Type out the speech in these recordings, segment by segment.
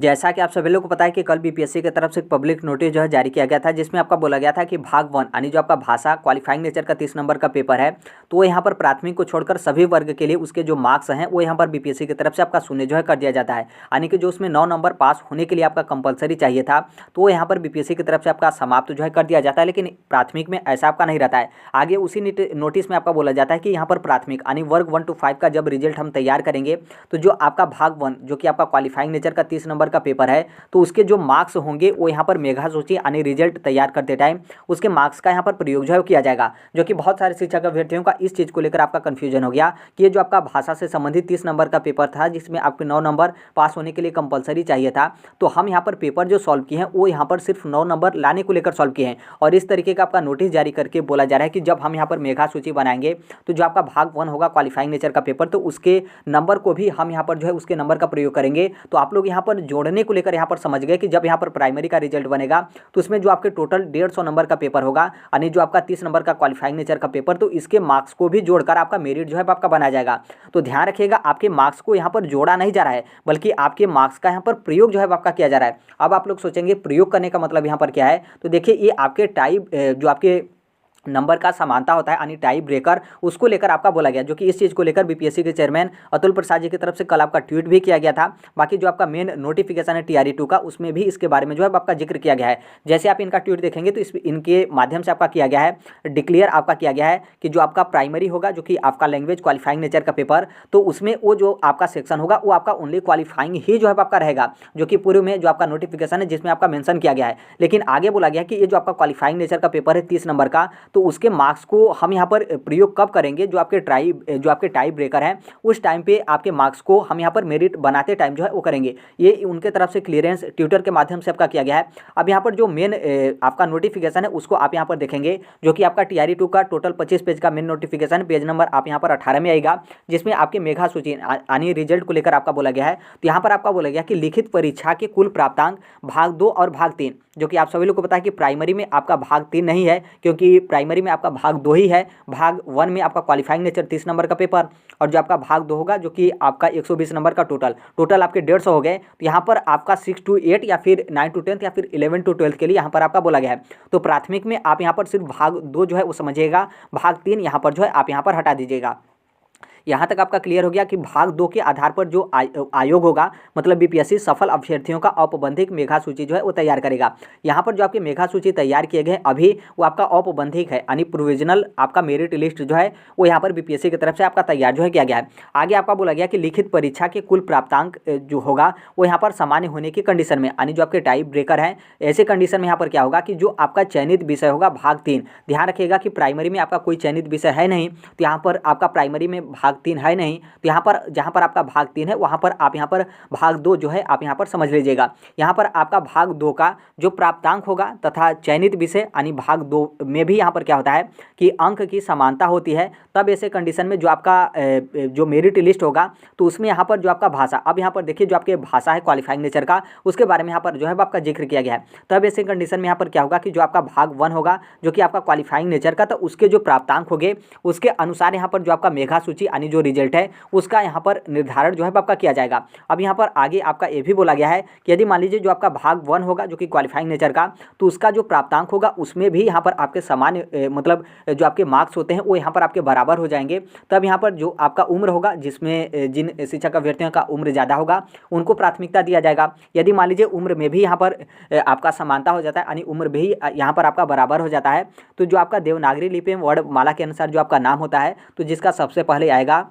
जैसा कि आप सभी लोगों को पता है कि कल बीपीएससी की तरफ से एक पब्लिक नोटिस जो है जारी किया गया था, जिसमें आपका बोला गया था कि भाग 1 यानी जो आपका भाषा क्वालिफाइंग नेचर का 30 नंबर का पेपर है, तो वो यहाँ पर प्राथमिक को छोड़कर सभी वर्ग के लिए उसके जो मार्क्स हैं वो यहाँ पर बीपीएससी की तरफ से आपका शून्य जो है कर दिया जाता है। यानी कि जो उसमें 9 नंबर पास होने के लिए आपका कंपलसरी चाहिए था, तो वो यहाँ पर बीपीएससी की तरफ से आपका समाप्त जो है कर दिया जाता है। लेकिन प्राथमिक में ऐसा आपका नहीं रहता है। आगे उसी नोटिस में आपका बोला जाता है कि यहाँ पर प्राथमिक यानी वर्ग 1 to 5 का जब रिजल्ट हम तैयार करेंगे, तो जो आपका भाग 1 जो कि आपका क्वालिफाइंग नेचर का 30 नंबर का पेपर है, तो उसके जो मार्क्स होंगे वो यहाँ पर मेघा सूची यानी रिजल्ट तैयार करते टाइम उसके मार्क्स का यहाँ पर प्रयोग जो है किया जाएगा। जो कि बहुत सारे शिक्षक अभ्यर्थियों का इस चीज़ को लेकर आपका कन्फ्यूजन हो गया कि ये जो आपका भाषा से संबंधित 30 नंबर का पेपर था, जिसमें आपके 9 नंबर पास होने के लिए कंपलसरी चाहिए था, तो हम यहाँ पर पेपर जो सॉल्व किए हैं वो यहाँ पर सिर्फ 9 नंबर लाने को लेकर सॉल्व किए हैं। और इस तरीके का आपका नोटिस जारी करके बोला जा रहा है कि जब हम यहाँ पर मेघा सूची बनाएंगे, तो जो आपका भाग 1 होगा क्वालिफाइंग नेचर का पेपर, तो उसके नंबर को भी हम यहाँ पर जो है उसके नंबर का प्रयोग करेंगे। तो आप लोग यहाँ पर जोड़ने को लेकर यहाँ पर समझ गए कि जब यहाँ पर प्राइमरी का रिजल्ट बनेगा, तो इसमें जो आपके टोटल 150 नंबर का पेपर होगा, यानी जो आपका 30 नंबर का क्वालिफाइंग नेचर का पेपर, तो इसके मार्क्स को भी जोड़कर आपका मेरिट जो है आपका बनाया जाएगा। तो ध्यान रखिएगा, आपके मार्क्स को यहाँ पर जोड़ा नहीं जा रहा है, बल्कि आपके मार्क्स का यहाँ पर प्रयोग जो है आपका किया जा रहा है। अब आप लोग सोचेंगे प्रयोग करने का मतलब यहाँ पर क्या है, तो देखिए ये आपके टाइप जो आपके नंबर का समानता होता है यानी टाई ब्रेकर, उसको लेकर आपका बोला गया। जो कि इस चीज़ को लेकर बीपीएससी के चेयरमैन अतुल प्रसाद जी की तरफ से कल आपका ट्वीट भी किया गया था। बाकी जो आपका मेन नोटिफिकेशन है टीआरई 2 का, उसमें भी इसके बारे में जो है आपका जिक्र किया गया है। जैसे आप इनका ट्वीट देखेंगे तो इनके माध्यम से आपका किया गया है, डिक्लेयर आपका किया गया है कि जो आपका प्राइमरी होगा, जो कि आपका लैंग्वेज क्वालिफाइंग नेचर का पेपर, तो उसमें वो जो आपका सेक्शन होगा वो आपका ओनली क्वालिफाइंग ही जो है आपका रहेगा, जो कि पूर्व में जो आपका नोटिफिकेशन है जिसमें आपका मेंशन किया गया है। लेकिन आगे बोला गया कि ये जो आपका क्वालिफाइंग नेचर का पेपर है 30 नंबर का, तो उसके मार्क्स को हम यहाँ पर प्रयोग कब करेंगे, जो आपके टाई ब्रेकर हैं उस टाइम पे आपके मार्क्स को हम यहाँ पर मेरिट बनाते टाइम जो है वो करेंगे। ये उनके तरफ से क्लियरेंस ट्विटर के माध्यम से आपका किया गया है। अब यहाँ पर जो मेन आपका नोटिफिकेशन है उसको आप यहाँ पर देखेंगे, जो कि आपका टीआरई 2 का टोटल 25 पेज का मेन नोटिफिकेशन, पेज नंबर आप यहाँ पर 18 में आएगा, जिसमें आपके मेघा सूची यानी रिजल्ट को लेकर आपका बोला गया है। तो यहाँ पर आपका बोला गया कि लिखित परीक्षा के कुल प्राप्तांक भाग 2 और भाग 3, जो कि आप सभी लोग को पता है कि प्राइमरी में आपका भाग 3 नहीं है, क्योंकि प्राइमरी में आपका भाग 2 ही है। भाग 1 में आपका क्वालिफाइंग नेचर 30 नंबर का पेपर, और जो आपका भाग 2 होगा जो कि आपका 120 नंबर का टोटल आपके 150 हो गए। तो यहाँ पर आपका 6 to 8 या फिर 9 to 10 या फिर 11 to 12 के लिए यहाँ पर आपका बोला गया है। तो प्राथमिक में आप यहाँ पर सिर्फ भाग 2 जो है वो समझिएगा, भाग 3 यहाँ पर जो है आप यहाँ पर हटा दीजिएगा। यहाँ तक आपका क्लियर हो गया कि भाग 2 के आधार पर जो आयोग होगा, मतलब बीपीएससी सफल अभ्यर्थियों का औपबंधिक मेघा सूची जो है वो तैयार करेगा। यहाँ पर जो आपके मेघा सूची तैयार किए गए अभी वो आपका औपबंधिक है, यानी प्रोविजनल आपका मेरिट लिस्ट जो है वो यहाँ पर बीपीएससी की तरफ से आपका तैयार जो है किया गया है। आगे आपका बोला गया कि लिखित परीक्षा के कुल प्राप्तांक जो होगा वो यहाँ पर सामान्य होने की कंडीशन में, यानी जो आपके टाइप ब्रेकर हैं, ऐसे कंडीशन में यहाँ पर क्या होगा कि जो आपका चयनित विषय होगा भाग 3, ध्यान रखिएगा कि प्राइमरी में आपका कोई चयनित विषय है नहीं, तो यहाँ पर आपका प्राइमरी में भाग 3 है नहीं, तो यहाँ पर जहाँ पर आपका भाग 3 है वहाँ पर आप यहाँ पर भाग 2 जो है आप यहाँ पर समझ लीजिएगा। यहाँ पर आपका भाग 2 का जो प्राप्तांक होगा तथा चयनित विषय यानी भाग 2 में भी यहाँ पर क्या होता है कि अंक की समानता होती है। तब ऐसे कंडीशन में जो आपका जो मेरिट लिस्ट होगा, तो उसमें यहाँ पर जो आपका भाषा, अब यहाँ पर देखिए जो आपके भाषा है क्वालिफाइंग नेचर का, उसके बारे में यहाँ पर जो है आपका जिक्र किया गया है। तब ऐसे कंडीशन में यहाँ पर क्या होगा कि जो आपका भाग 1 होगा जो कि आपका क्वालिफाइंग नेचर का, तो उसके जो प्राप्तांक होंगे उसके अनुसार यहाँ पर जो आपका मेघा सूची यानी जो रिजल्ट है उसका यहाँ पर निर्धारण जो है आपका किया जाएगा। अब यहाँ पर आगे आपका ये भी बोला गया है कि यदि मान लीजिए जो आपका भाग 1 होगा जो कि क्वालिफाइंग नेचर का, तो उसका जो प्राप्तांक होगा उसमें भी यहाँ पर आपके सामान्य मतलब जो आपके मार्क्स होते हैं वो यहाँ पर आपके बराबर हो जाएंगे। तब यहाँ पर जो आपका उम्र होगा, जिसमें जिन शिक्षक अभ्यर्थियों का उम्र ज़्यादा होगा उनको प्राथमिकता दिया जाएगा। यदि मान लीजिए उम्र में भी यहाँ पर आपका समानता हो जाता है, यानी उम्र भी यहाँ पर आपका बराबर हो जाता है, तो जो आपका देवनागरी लिपि में वर्णमाला के अनुसार जो आपका नाम होता है, तो जिसका सबसे पहले आएगा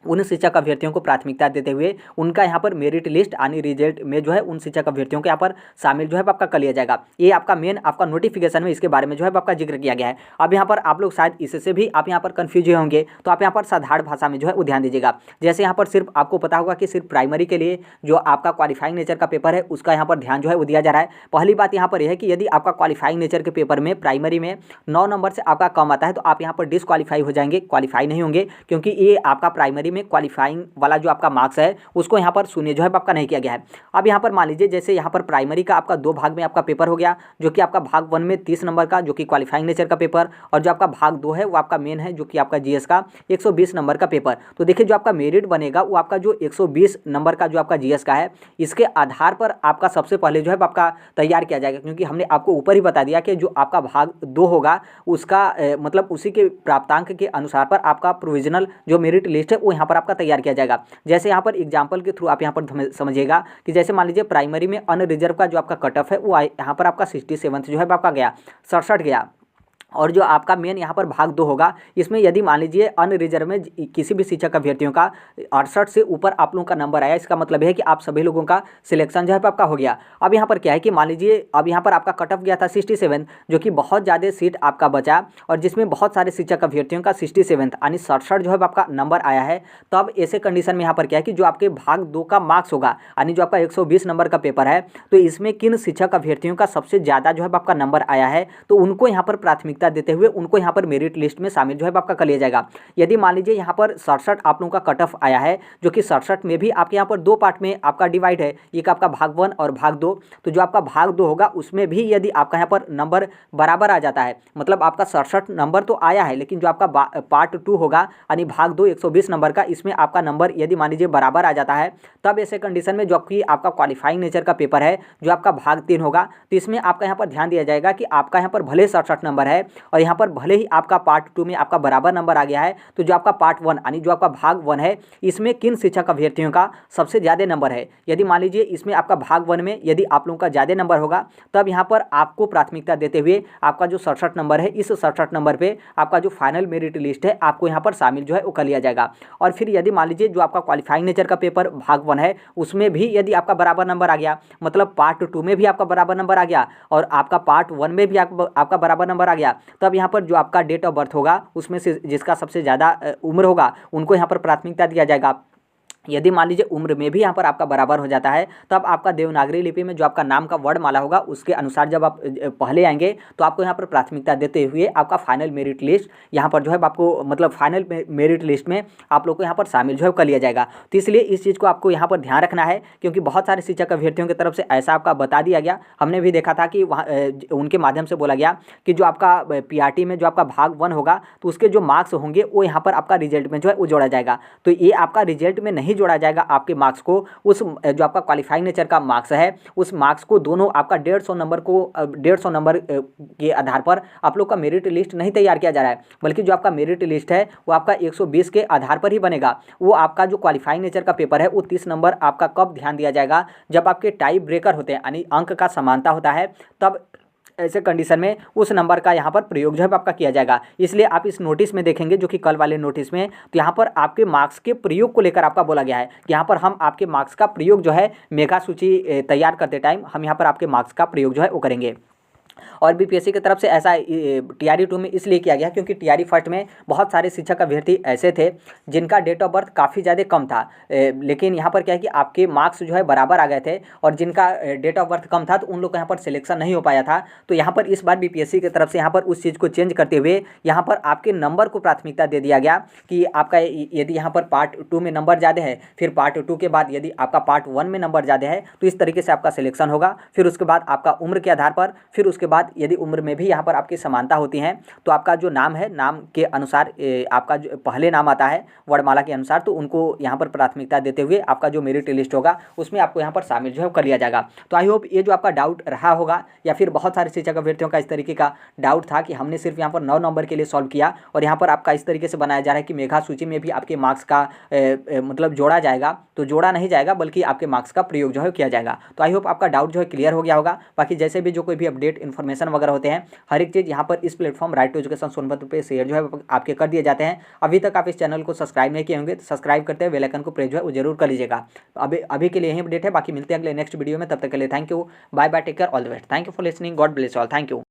उन शिक्षक अभ्यर्थियों को प्राथमिकता देते हुए उनका यहाँ पर मेरिट लिस्ट यानी रिजल्ट में जो है उन शिक्षक अभ्यर्थियों को यहाँ पर शामिल जो है आपका कर लिया जाएगा। ये आपका मेन आपका नोटिफिकेशन में इसके बारे में जो है आपका जिक्र किया गया है। अब यहाँ पर आप लोग शायद इससे भी आप यहाँ पर कन्फ्यूज होंगे, तो आप यहाँ पर साधारण भाषा में जो है वो ध्यान दीजिएगा। जैसे यहाँ पर सिर्फ आपको पता होगा कि सिर्फ प्राइमरी के लिए जो आपका क्वालिफाइंग नेचर का पेपर है उसका यहाँ पर ध्यान जो है वो दिया जा रहा है। पहली बात यहाँ पर यह है कि यदि आपका क्वालिफाइंग नेचर के पेपर में प्राइमरी में 9 नंबर से आपका कम आता है, तो आप यहाँ पर डिसक्वालीफाई हो जाएंगे, क्वालिफाई नहीं होंगे, क्योंकि ये आपका प्राइमरी प्राइमरी में क्वालिफाइंग वाला जो आपका मार्क्स है उसको यहाँ पर शून्य जो है आपका नहीं किया गया है। अब यहाँ पर मान लीजिए जैसे यहाँ पर प्राइमरी का आपका 2 भाग में आपका पेपर हो गया, जो कि आपका भाग 1 में 30 नंबर का जो कि क्वालिफाइंग नेचर का पेपर, और जो आपका भाग 2 है वो आपका मेन है जो कि आपका जीएस का 120 नंबर का पेपर। तो देखिए जो आपका मेरिट बनेगा वो आपका जो 120 नंबर का जो आपका जीएस का है इसके आधार पर आपका सबसे पहले जो है आपका तैयार किया जाएगा, क्योंकि हमने आपको ऊपर ही बता दिया कि जो आपका भाग 2 होगा उसका मतलब उसी के प्राप्तांक के अनुसार पर आपका प्रोविजनल जो मेरिट लिस्ट है वो यहाँ पर आपका तैयार किया जाएगा। जैसे यहाँ पर एग्जाम्पल के थ्रू आप यहाँ पर समझिएगा कि जैसे मान लीजिए प्राइमरी में अनरिजर्व का जो आपका कट ऑफ है वो यहाँ पर आपका 67 जो है आपका गया 67 गया, और जो आपका मेन यहाँ पर भाग 2 होगा इसमें यदि मान लीजिए अनरिजर्व में किसी भी शिक्षक अभ्यर्थियों का 68 से ऊपर आप लोगों का नंबर आया, इसका मतलब है कि आप सभी लोगों का सिलेक्शन जो है आपका हो गया। अब यहाँ पर क्या है कि मान लीजिए अब यहाँ पर आपका कट ऑफ गया था 67, जो कि बहुत ज़्यादा सीट आपका बचा और जिसमें बहुत सारे शिक्षक अभ्यर्थियों का 67 यानी 67 जो है आपका नंबर आया है। तब ऐसे कंडीशन में यहाँ पर क्या है कि जो आपके भाग 2 का मार्क्स होगा यानी जो आपका 120 नंबर का पेपर है, तो इसमें किन शिक्षक अभ्यर्थियों का सबसे ज़्यादा जो है आपका नंबर आया है तो उनको यहाँ पर प्राथमिकता देते हुए उनको यहाँ पर मेरिट लिस्ट में शामिल जो है आपका कर लिया जाएगा। यदि मान लीजिए यहाँ पर 67 आप लोगों का कट ऑफ आया है, जो कि 67 में भी आपके यहाँ पर 2 पार्ट में आपका डिवाइड है, एक आपका भाग 1 और भाग 2। तो जो आपका भाग 2 होगा उसमें भी यदि आपका यहाँ पर नंबर बराबर आ जाता है, मतलब आपका 67 नंबर तो आया है लेकिन जो आपका पार्ट 2 होगा यानी भाग 2 120 नंबर का, इसमें आपका नंबर यदि मान लीजिए बराबर आ जाता है, तब ऐसे कंडीशन में जो आपका क्वालिफाइंग नेचर का पेपर है जो आपका भाग 3 होगा, तो इसमें आपका यहाँ पर ध्यान दिया जाएगा कि आपका यहाँ पर भले 67 नंबर है और यहाँ पर भले ही आपका पार्ट 2 में आपका बराबर नंबर आ गया है, तो जो आपका पार्ट 1 यानी जो आपका भाग 1 है इसमें किन शिक्षक अभ्यर्थियों का सबसे ज़्यादा नंबर है। यदि मान लीजिए इसमें आपका भाग 1 में यदि आप लोगों का ज़्यादा नंबर होगा, तब यहाँ पर आपको प्राथमिकता देते हुए आपका जो 67 नंबर है, इस 67 नंबर पर आपका जो फाइनल मेरिट लिस्ट है आपको यहाँ पर शामिल जो है वो कर लिया जाएगा। और फिर यदि मान लीजिए जो आपका क्वालिफाइंग नेचर का पेपर भाग 1 है उसमें भी यदि आपका बराबर नंबर आ गया, मतलब पार्ट 2 में भी आपका बराबर नंबर आ गया और आपका पार्ट 1 में भी आपका बराबर नंबर आ गया, तब यहाँ पर जो आपका डेट ऑफ बर्थ होगा उसमें से जिसका सबसे ज़्यादा उम्र होगा उनको यहाँ पर प्राथमिकता दिया जाएगा। यदि मान लीजिए उम्र में भी यहाँ पर आपका बराबर हो जाता है, तब आपका देवनागरी लिपि में जो आपका नाम का वर्णमाला होगा उसके अनुसार जब आप पहले आएंगे तो आपको यहाँ पर प्राथमिकता देते हुए आपका फाइनल मेरिट लिस्ट यहाँ पर जो है आपको मतलब फाइनल मेरिट लिस्ट में आप लोग को यहाँ पर शामिल जो है कर लिया जाएगा। तो इसलिए इस चीज़ को आपको यहाँ पर ध्यान रखना है, क्योंकि बहुत सारे शिक्षक अभ्यर्थियों की तरफ से ऐसा आपका बता दिया गया, हमने भी देखा था कि वहाँ उनके माध्यम से बोला गया कि जो आपका पीआरटी में जो आपका भाग 1 होगा तो उसके जो मार्क्स होंगे वो यहाँ पर आपका रिजल्ट में जो है वो जोड़ा जाएगा। तो ये आपका रिजल्ट में नहीं जोड़ा जाएगा आपके मार्क्स को, उस जो आपका क्वालिफाइंग नेचर का मार्क्स है उस मार्क्स को दोनों आपका 150 नंबर को 150 नंबर के आधार पर आप लोग का मेरिट लिस्ट नहीं तैयार किया जा रहा है, बल्कि जो आपका मेरिट लिस्ट है वो आपका 120 के आधार पर ही बनेगा। वो आपका जो क्वालिफाइंग नेचर का पेपर है वो 30 नंबर आपका कब ध्यान दिया जाएगा, जब आपके टाई ब्रेकर होते हैं यानी अंक का समानता होता है, तब ऐसे कंडीशन में उस नंबर का यहाँ पर प्रयोग जो है आपका किया जाएगा। इसलिए आप इस नोटिस में देखेंगे जो कि कल वाले नोटिस में, तो यहाँ पर आपके मार्क्स के प्रयोग को लेकर आपका बोला गया है कि यहाँ पर हम आपके मार्क्स का प्रयोग जो है मेगा सूची तैयार करते टाइम हम यहाँ पर आपके मार्क्स का प्रयोग जो है वो करेंगे। और बीपीएससी की तरफ से ऐसा टीआरई 2 में इसलिए किया गया क्योंकि टीआरई फर्स्ट में बहुत सारे शिक्षक अभ्यर्थी ऐसे थे जिनका डेट ऑफ बर्थ काफ़ी ज़्यादा कम था, लेकिन यहाँ पर क्या है कि आपके मार्क्स जो है बराबर आ गए थे और जिनका डेट ऑफ बर्थ कम था तो उन लोग का यहाँ पर सिलेक्शन नहीं हो पाया था। तो यहाँ पर इस बार बीपीएससी की तरफ से यहाँ पर उस चीज़ को चेंज करते हुए यहाँ पर आपके नंबर को प्राथमिकता दे दिया गया कि आपका यदि यहाँ पर पार्ट 2 में नंबर ज़्यादा है, फिर पार्ट 2 के बाद यदि आपका पार्ट 1 में नंबर ज़्यादा है तो इस तरीके से आपका सिलेक्शन होगा। फिर उसके बाद आपका उम्र के आधार पर, फिर उसके बाद यदि उम्र में भी यहाँ पर आपकी समानता होती है तो आपका जो नाम है नाम के अनुसार आपका जो पहले नाम आता है वर्णमाला के अनुसार, तो उनको यहाँ पर प्राथमिकता देते हुए आपका जो मेरिट लिस्ट होगा उसमें आपको यहाँ पर शामिल जो है कर लिया जाएगा। तो आई होप ये जो आपका डाउट रहा होगा या फिर बहुत सारे शिक्षक अभ्यर्थियों का इस तरीके का डाउट था कि हमने सिर्फ यहाँ पर 9 नंबर के लिए सॉल्व किया और यहाँ पर आपका इस तरीके से बनाया जा रहा है कि मेघा सूची में भी आपके मार्क्स का मतलब जोड़ा जाएगा, तो जोड़ा नहीं जाएगा बल्कि आपके मार्क्स का प्रयोग जो है किया जाएगा। तो आई होप आपका डाउट जो है क्लियर हो गया होगा। बाकी जैसे भी जो कोई भी अपडेट इन्फॉर्मेशन वगैरह होते हैं हर एक चीज़ यहाँ पर इस platform right to education Sonbhadra पे शेयर जो है आपके कर दिए जाते हैं। अभी तक आप इस चैनल को सब्सक्राइब नहीं किए होंगे तो सब्सक्राइब करते हुए बेल आइकन को प्रेस जो है वो जरूर कर लीजिएगा। अभी के लिए यही अपडेट है, बाकी मिलते हैं अगले नेक्स्ट वीडियो में, तब तक के लिए thank you, bye bye, take care, all the best, thank you for listening, God bless all, thank you.